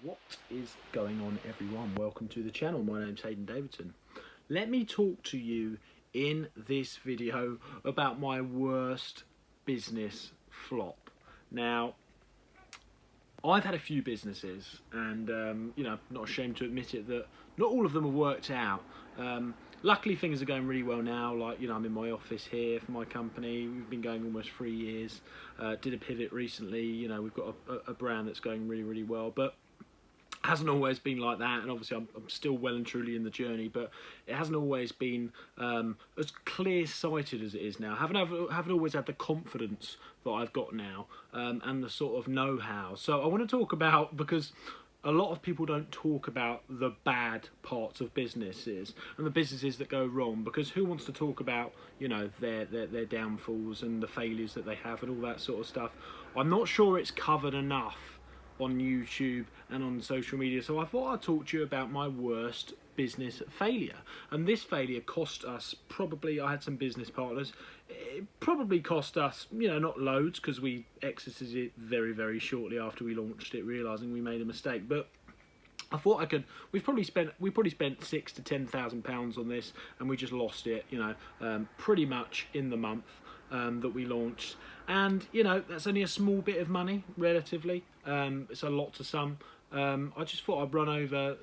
What is going on, everyone? Welcome to the channel. My name's Hayden Davidson. Let me talk to you in this video about my worst business flop. Now, I've had a few businesses and I'm not ashamed to admit it that not all of them have worked out. Luckily things are going really well now. I'm in my office here for my company. We've been going almost 3 years. Did a pivot recently. We've got a brand that's going really well, but hasn't always been like that, and obviously I'm still well and truly in the journey, but it hasn't always been as clear-sighted as it is now. Haven't always had the confidence that I've got now, and the sort of know-how. So I want to talk about, because a lot of people don't talk about the bad parts of businesses and the businesses that go wrong, because who wants to talk about their downfalls and the failures that they have and all that sort of stuff. I'm not sure it's covered enough on YouTube and on social media, so I thought I'd talk to you about my worst business failure. And this failure cost us, probably, I had some business partners, it probably cost us, not loads, because we exited it very shortly after we launched it, realising we made a mistake. But I thought we probably spent £6,000 to £10,000 on this, and we just lost it, pretty much in the month that we launched. And that's only a small bit of money relatively. It's a lot to some. I just thought I'd run over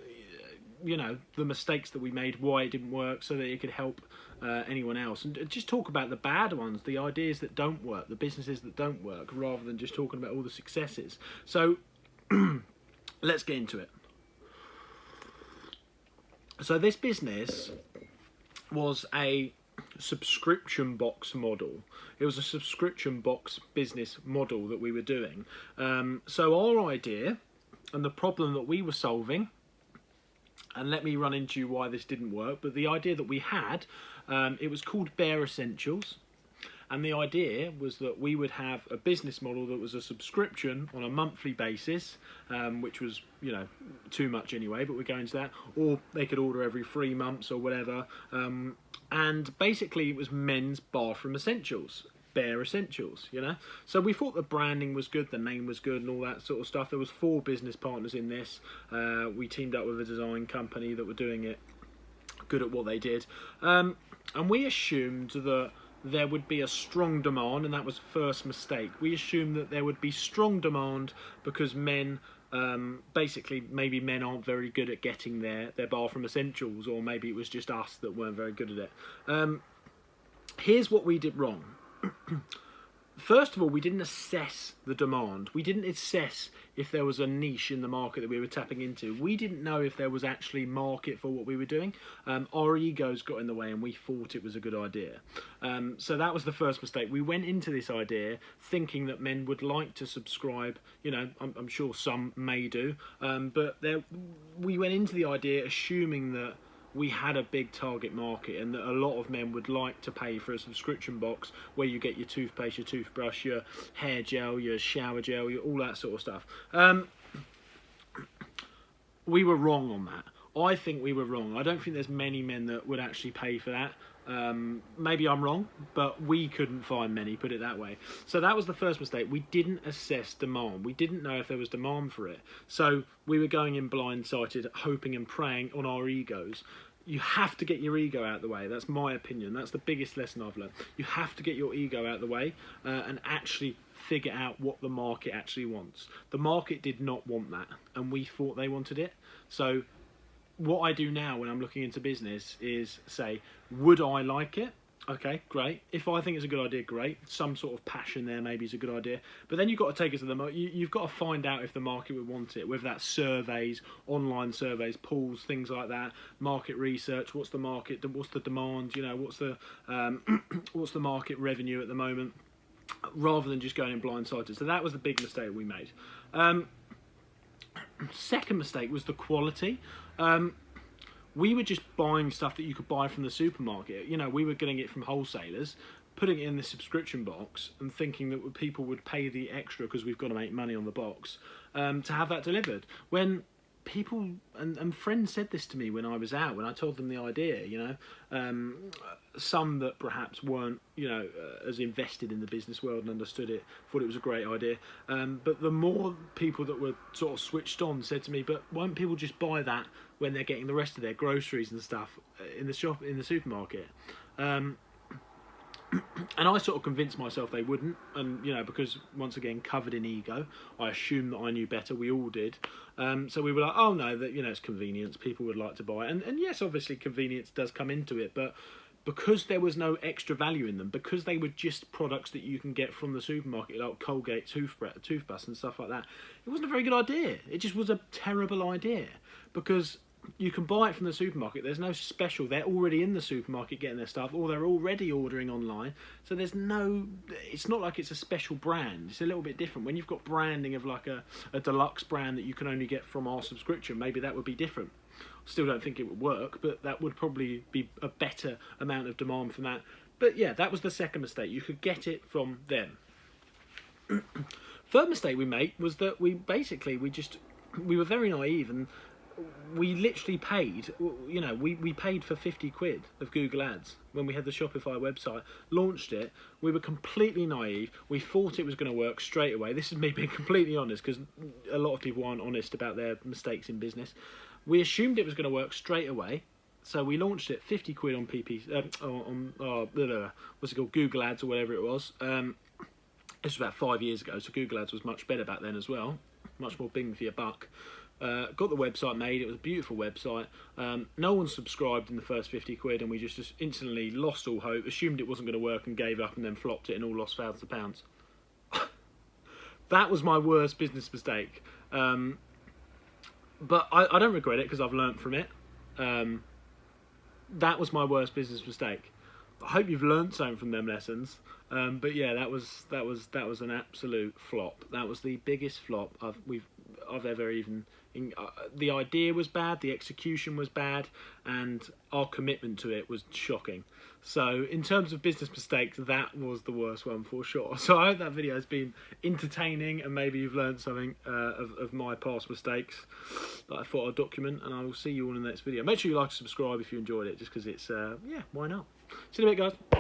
the mistakes that we made, why it didn't work, so that it could help anyone else, and just talk about the bad ones, the ideas that don't work, the businesses that don't work, rather than just talking about all the successes. So let's get into it. So this business was a subscription box model. It was a subscription box business model that we were doing. So our idea and the problem that we were solving, and let me run into you why this didn't work, but the idea that we had, it was called Bare Essentials. And the idea was that we would have a business model that was a subscription on a monthly basis, which was, too much anyway, but we're going to that. Or they could order every 3 months or whatever. And basically it was men's bathroom essentials, Bare Essentials, So we thought the branding was good, the name was good and all that sort of stuff. There was 4 business partners in this. We teamed up with a design company that were doing it, good at what they did. And we assumed that there would be a strong demand, and that was the first mistake. We assumed that there would be strong demand because men, basically maybe men aren't very good at getting their bathroom essentials, or maybe it was just us that weren't very good at it. Here's what we did wrong. First of all, we didn't assess the demand. We didn't assess if there was a niche in the market that we were tapping into. We didn't know if there was actually market for what we were doing. Our egos got in the way and we thought it was a good idea. So that was the first mistake. We went into this idea thinking that men would like to subscribe. I'm sure some may do. But we went into the idea assuming that we had a big target market and that a lot of men would like to pay for a subscription box where you get your toothpaste, your toothbrush, your hair gel, your shower gel, all that sort of stuff. We were wrong on that. I think we were wrong. I don't think there's many men that would actually pay for that. Maybe I'm wrong, but we couldn't find many, put it that way. So that was the first mistake. We didn't assess demand. We didn't know if there was demand for it. So we were going in blindsided, hoping and praying on our egos. You have to get your ego out of the way. That's my opinion. That's the biggest lesson I've learned. You have to get your ego out of the way and actually figure out what the market actually wants. The market did not want that, and we thought they wanted it. So what I do now when I'm looking into business is say, would I like it? Okay, great. If I think it's a good idea, great. Some sort of passion there maybe is a good idea. But then you've got to take it to the market. You've got to find out if the market would want it, whether that's surveys, online surveys, polls, things like that, market research. What's the market? What's the demand? What's the what's the market revenue at the moment? Rather than just going in blindsided. So that was the big mistake we made. Second mistake was the quality. We were just buying stuff that you could buy from the supermarket. We were getting it from wholesalers, putting it in the subscription box and thinking that people would pay the extra because we've got to make money on the box to have that delivered. When people and friends said this to me when I was out, when I told them the idea, you know. Some that perhaps weren't, you know, as invested in the business world and understood it, thought it was a great idea. But the more people that were sort of switched on said to me, but won't people just buy that when they're getting the rest of their groceries and stuff in the shop, in the supermarket? And I sort of convinced myself they wouldn't, and you know, because once again, covered in ego, I assumed that I knew better. We all did. So we were like, oh no, that, you know, it's convenience. People would like to buy it, and yes, obviously convenience does come into it, but because there was no extra value in them, because they were just products that you can get from the supermarket, like Colgate toothpaste and stuff like that, it wasn't a very good idea. It just was a terrible idea, because you can buy it from the supermarket. There's no special. They're already in the supermarket getting their stuff, or they're already ordering online. So there's no, it's not like it's a special brand. It's a little bit different. When you've got branding of like a deluxe brand that you can only get from our subscription, maybe that would be different. Still don't think it would work, but that would probably be a better amount of demand from that. But yeah, that was the second mistake. You could get it from them. Third mistake we made was that we were very naive, and we literally paid, you know, we paid for 50 quid of Google Ads when we had the Shopify website, launched it. We were completely naive. We thought it was going to work straight away. This is me being completely honest, because a lot of people aren't honest about their mistakes in business. We assumed it was going to work straight away, so we launched it 50 quid on what's it called, Google Ads or whatever it was. This was about 5 years ago, so Google Ads was much better back then as well, much more bang for your buck. Got the website made. It was a beautiful website. No one subscribed in the first 50 quid, and we just instantly lost all hope, assumed it wasn't going to work and gave up, and then flopped it and all lost thousands of pounds. That was my worst business mistake. But I don't regret it, because I've learnt from it. That was my worst business mistake. I hope you've learnt something from them lessons. But yeah, that was an absolute flop. That was the biggest flop I've ever even. The idea was bad, the execution was bad, and our commitment to it was shocking. So in terms of business mistakes, that was the worst one for sure. So I hope that video has been entertaining, and maybe you've learned something of my past mistakes that I thought I'd document, and I will see you all in the next video. Make sure you like and subscribe if you enjoyed it, just because it's, yeah, why not? See you in a bit, guys.